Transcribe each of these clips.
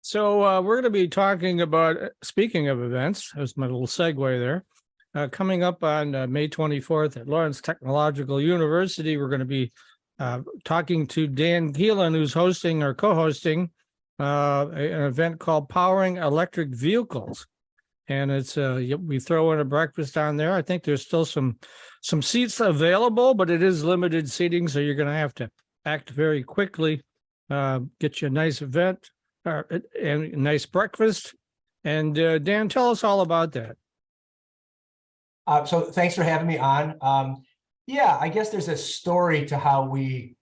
So we're going to be talking about, speaking of events, there's my little segue there. Coming up on May 24th at Lawrence Technological University, we're going to be talking to Dan Keelan, who's hosting or co-hosting an event called Powering Electric Vehicles. And it's we throw in a breakfast on there. I think there's still some seats available, but it is limited seating, so you're going to have to act very quickly. Get you a nice event and a nice breakfast. And Dan, tell us all about that. So thanks for having me on. Yeah, I guess there's a story to how we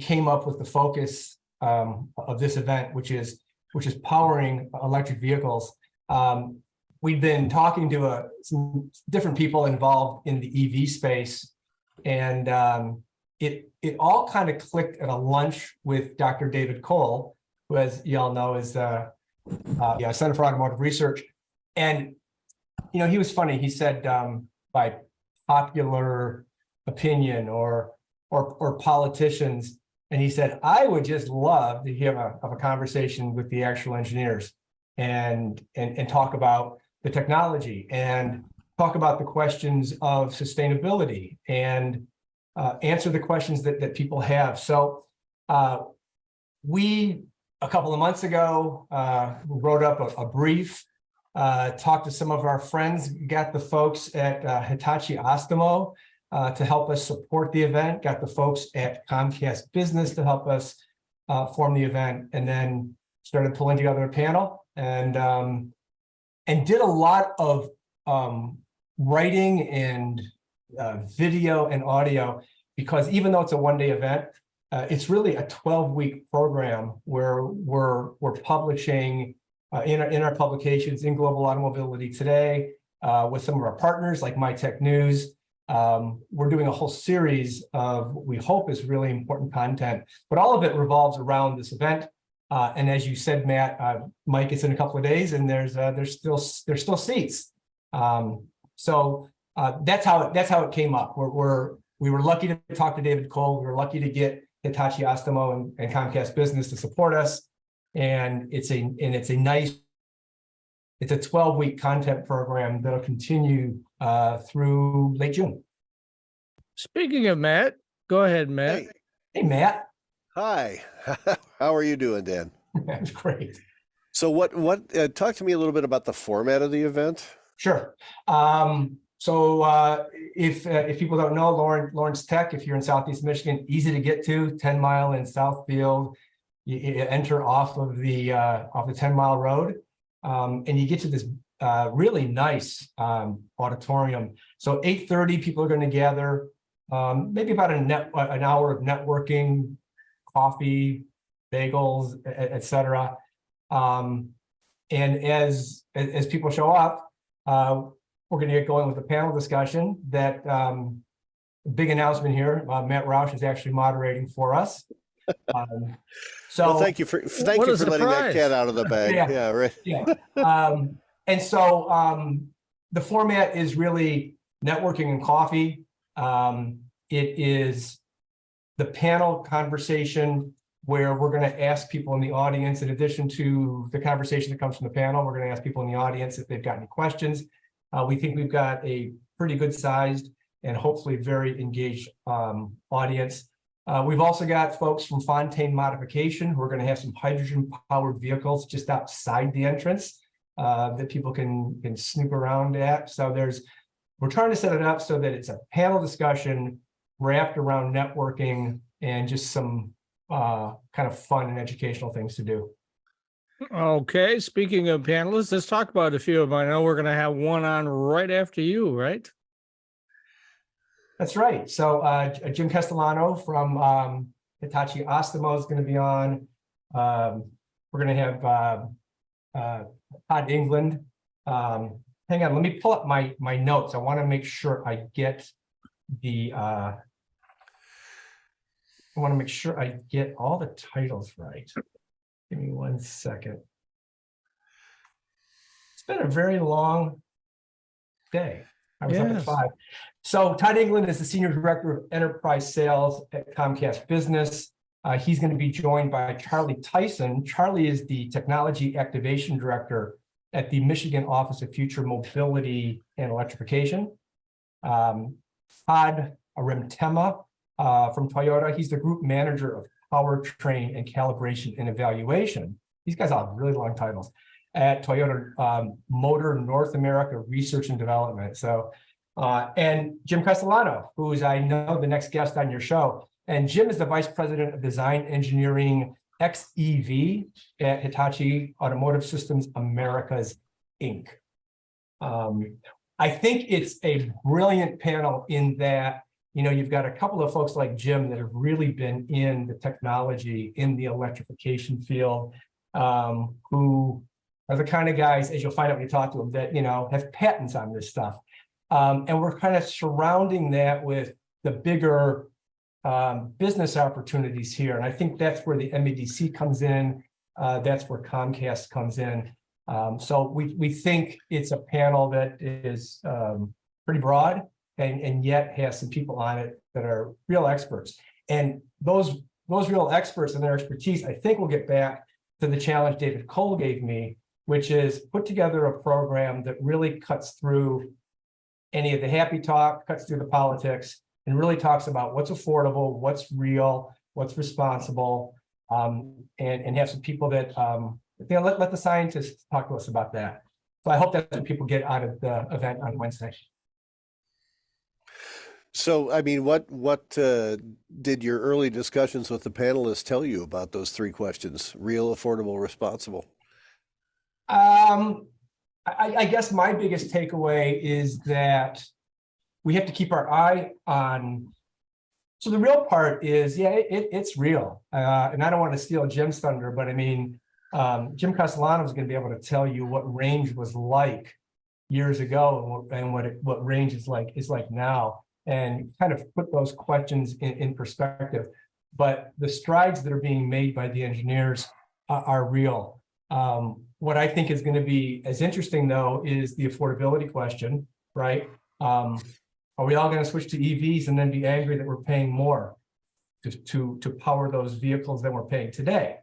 came up with the focus of this event, which is powering electric vehicles. We've been talking to some different people involved in the EV space, and it all kind of clicked at a lunch with Dr. David Cole, who, as you all know, is Center for Automotive Research. And he was funny. He said, by popular opinion or politicians, and he said, I would just love to have a conversation with the actual engineers and talk about the technology and talk about the questions of sustainability and answer the questions that people have. So we, a couple of months ago, wrote up a brief, talked to some of our friends, got the folks at Hitachi Astemo to help us support the event, got the folks at Comcast Business to help us form the event, and then started pulling together a panel and did a lot of writing and video and audio, because even though it's a one-day event, it's really a 12-week program where we're publishing in our publications in Global Automobility Today with some of our partners like MITech News. We're doing a whole series of what we hope is really important content, but all of it revolves around this event. And as you said, Matt, Mike, it's in a couple of days, and there's still seats. So that's how it came up. We were lucky to talk to David Cole. We were lucky to get Hitachi Astemo and Comcast Business to support us. And it's a 12-week content program that'll continue through late June. Speaking of Matt, go ahead, Matt. Hey Matt. Hi. How are you doing, Dan? That's great. So what talk to me a little bit about the format of the event. Sure. So if people don't know, Lawrence Tech, if you're in Southeast Michigan, easy to get to, 10 Mile in Southfield. You enter off of the 10-mile road, and you get to this really nice auditorium. So 8:30, people are going to gather, maybe about an hour of networking, coffee, bagels, etc. And as people show up, we're going to get going with a panel discussion. That big announcement here. Matt Roush is actually moderating for us. So well, thank you for letting that cat out of the bag. Yeah, right. Yeah. And so the format is really networking and coffee. It is the panel conversation where we're going to ask people in the audience, in addition to the conversation that comes from the panel, we're going to ask people in the audience if they've got any questions. We think we've got a pretty good sized and hopefully very engaged audience. We've also got folks from Fontaine Modification who are going to have some hydrogen-powered vehicles just outside the entrance that people can snoop around at. So we're trying to set it up so that it's a panel discussion wrapped around networking and just some kind of fun and educational things to do. Okay, speaking of panelists, let's talk about a few of them. I know we're going to have one on right after you, right? That's right. So Jim Castellano from Hitachi Astemo is going to be on. We're going to have Todd England. Hang on, let me pull up my notes. I want to make sure I get all the titles right. Give me 1 second. It's been a very long day. I was up at 5. So Todd England is the Senior Director of Enterprise Sales at Comcast Business. He's going to be joined by Charlie Tyson. Charlie is the Technology Activation Director at the Michigan Office of Future Mobility and Electrification. Todd Remtema from Toyota. He's the Group Manager of Powertrain and Calibration and Evaluation. These guys all have really long titles at Toyota Motor North America Research and Development. So, and Jim Castellano, who is, I know, the next guest on your show. And Jim is the Vice President of Design Engineering XEV at Hitachi Automotive Systems Americas, Inc. I think it's a brilliant panel in that, you know, you've got a couple of folks like Jim that have really been in the technology, in the electrification field, who are the kind of guys, as you'll find out when you talk to them, that, you know, have patents on this stuff. And we're kind of surrounding that with the bigger business opportunities here. And I think that's where the MEDC comes in. That's where Comcast comes in. So we think it's a panel that is pretty broad and yet has some people on it that are real experts. And those real experts and their expertise, I think we'll get back to the challenge David Cole gave me, which is put together a program that really cuts through any of the happy talk, cuts through the politics, and really talks about what's affordable, what's real, what's responsible, and have some people that let the scientists talk to us about that. So I hope that's what people get out of the event on Wednesday. So, I mean, what did your early discussions with the panelists tell you about those three questions? Real, affordable, responsible? I guess my biggest takeaway is that we have to keep our eye on. So the real part is, yeah, it's real. And I don't want to steal Jim's thunder, but I mean, Jim Castellano is going to be able to tell you what range was like years ago and what range is like now, and kind of put those questions in perspective. But the strides that are being made by the engineers are real. What I think is going to be as interesting, though, is the affordability question, right? Are we all going to switch to EVs and then be angry that we're paying more to power those vehicles than we're paying today?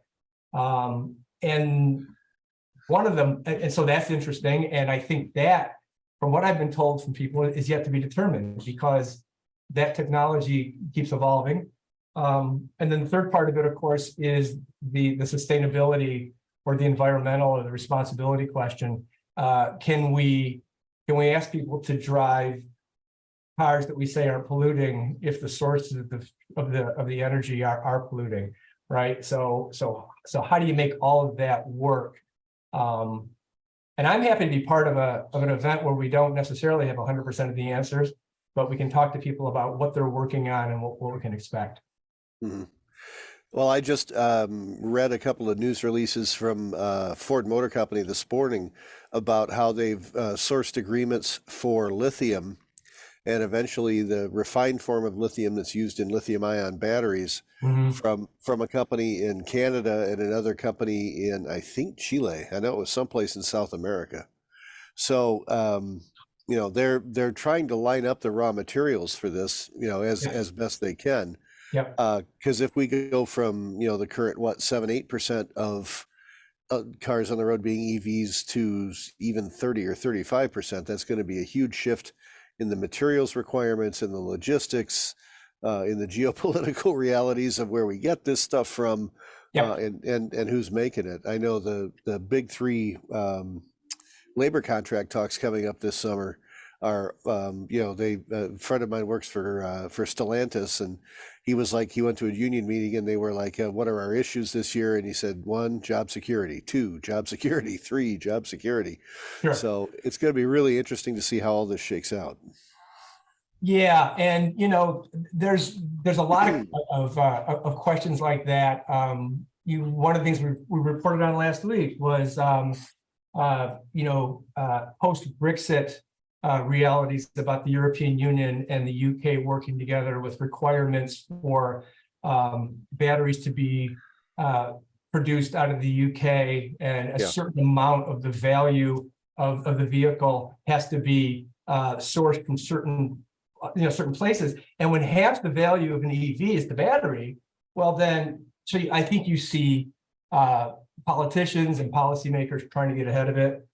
And one of them, and so that's interesting. And I think that, from what I've been told from people, is yet to be determined because that technology keeps evolving. And then the third part of it, of course, is the sustainability or the environmental or the responsibility question. Can we ask people to drive cars that we say are polluting if the sources of the energy are polluting, right? So how do you make all of that work? And I'm happy to be part of an event where we don't necessarily have 100% of the answers, but we can talk to people about what they're working on and what we can expect. Mm-hmm. Well, I just read a couple of news releases from Ford Motor Company this morning about how they've sourced agreements for lithium and eventually the refined form of lithium that's used in lithium-ion batteries from a company in Canada and another company in, I think, Chile. I know it was someplace in South America. So, you know, they're trying to line up the raw materials for this, you know, as best they can. Yep. Because if we go from, you know, the current 7-8% of cars on the road being EVs to even 30 or 35%, that's going to be a huge shift in the materials requirements, in the logistics, in the geopolitical realities of where we get this stuff from, and who's making it. I know the big three labor contract talks coming up this summer are, you know, a friend of mine works for Stellantis, and he was like, he went to a union meeting and they were like, what are our issues this year? And he said, 1, job security; 2, job security; 3, job security. Sure. So it's going to be really interesting to see how all this shakes out. Yeah, and you know, there's a lot of questions like that. One of the things we reported on last week was, you know, post-Brexit realities about the European Union and the UK working together with requirements for batteries to be produced out of the UK, and a certain amount of the value of the vehicle has to be sourced from certain places. And when half the value of an EV is the battery, well, then So I think you see politicians and policymakers trying to get ahead of it.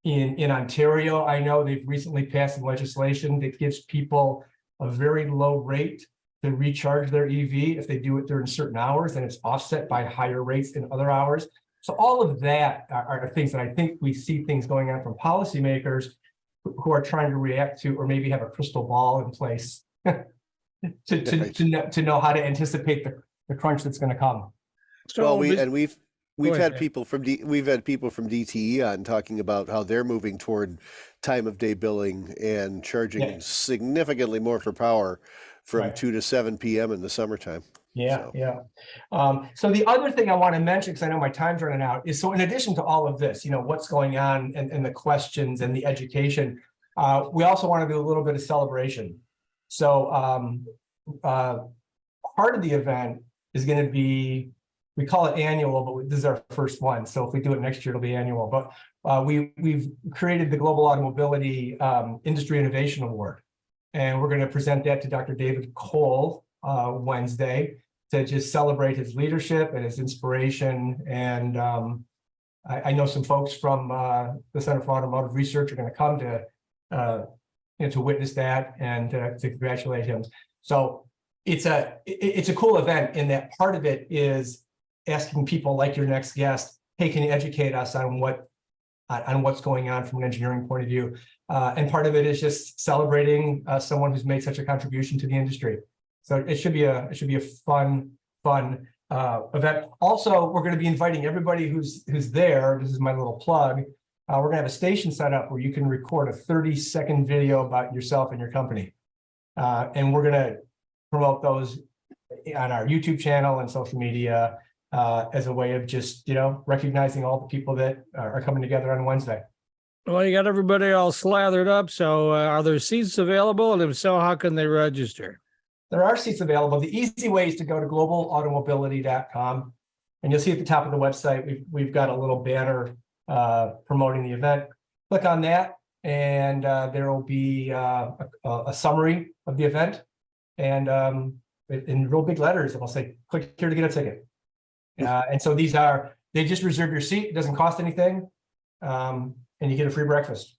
In Ontario, I know they've recently passed some legislation that gives people a very low rate to recharge their EV if they do it during certain hours, and it's offset by higher rates in other hours. So all of that are things that I think we see things going on from policymakers who are trying to react to, or maybe have a crystal ball in place to know how to anticipate the crunch that's going to come. So Well, we've ahead, had people from DTE on talking about how they're moving toward time of day billing and charging significantly more for power from 2 to 7 p.m. in the summertime. So the other thing I want to mention, because I know my time's running out, is so in addition to all of this, what's going on and the questions and the education, we also want to do a little bit of celebration. So part of the event is going to be, we call it annual, but this is our first one. So if we do it next year, it'll be annual. But we've created the Global Automobility Industry Innovation Award. And we're going to present that to Dr. David Cole Wednesday to just celebrate his leadership and his inspiration. And I know some folks from the Center for Automotive Research are going to come to witness that and to congratulate him. So it's a cool event in that part of it is asking people like your next guest, hey, can you educate us on what's going on from an engineering point of view? And part of it is just celebrating someone who's made such a contribution to the industry. So it should be a fun event. Also, we're going to be inviting everybody who's there. This is my little plug. We're going to have a station set up where you can record a 30-second video about yourself and your company. And we're going to promote those on our YouTube channel and social media as a way of just, recognizing all the people that are coming together on Wednesday. Well, you got everybody all slathered up. So are there seats available? And if so, how can they register? There are seats available. The easy way is to go to globalautomobility.com, and you'll see at the top of the website, we've got a little banner promoting the event. Click on that, and there will be a summary of the event, and in real big letters, it'll say, click here to get a ticket. And so they just reserve your seat. It doesn't cost anything. And you get a free breakfast.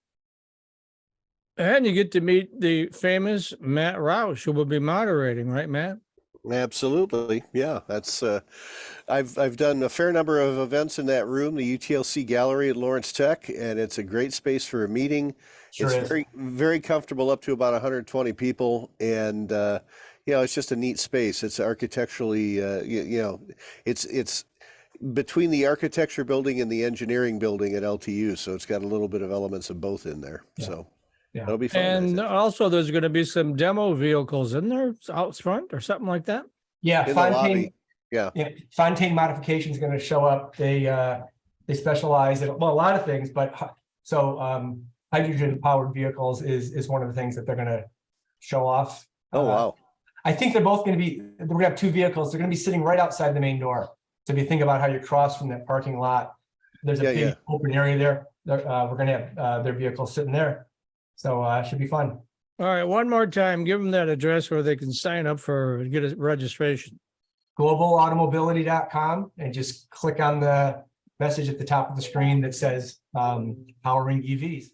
And you get to meet the famous Matt Roush, who will be moderating, right, Matt? Absolutely. Yeah, that's I've done a fair number of events in that room, the UTLC gallery at Lawrence Tech, and it's a great space for a meeting. Sure it's is. very, very comfortable, up to about 120 people, and it's just a neat space. It's architecturally, it's between the architecture building and the engineering building at LTU, so it's got a little bit of elements of both in there. Yeah. So Yeah. that'll be fun. And also, there's going to be some demo vehicles in there out front or something like that. Yeah, In the lobby. Fontaine Modification is going to show up. They specialize in a lot of things, but so hydrogen powered vehicles is one of the things that they're going to show off. Oh wow! I think they're both going to be. We're going to have two vehicles. They're going to be sitting right outside the main door. So if you think about how you cross from that parking lot, there's a big open area there. We're going to have their vehicles sitting there. So it should be fun. All right, one more time, give them that address where they can sign up for get a registration. globalautomobility.com, and just click on the message at the top of the screen that says Powering EVs.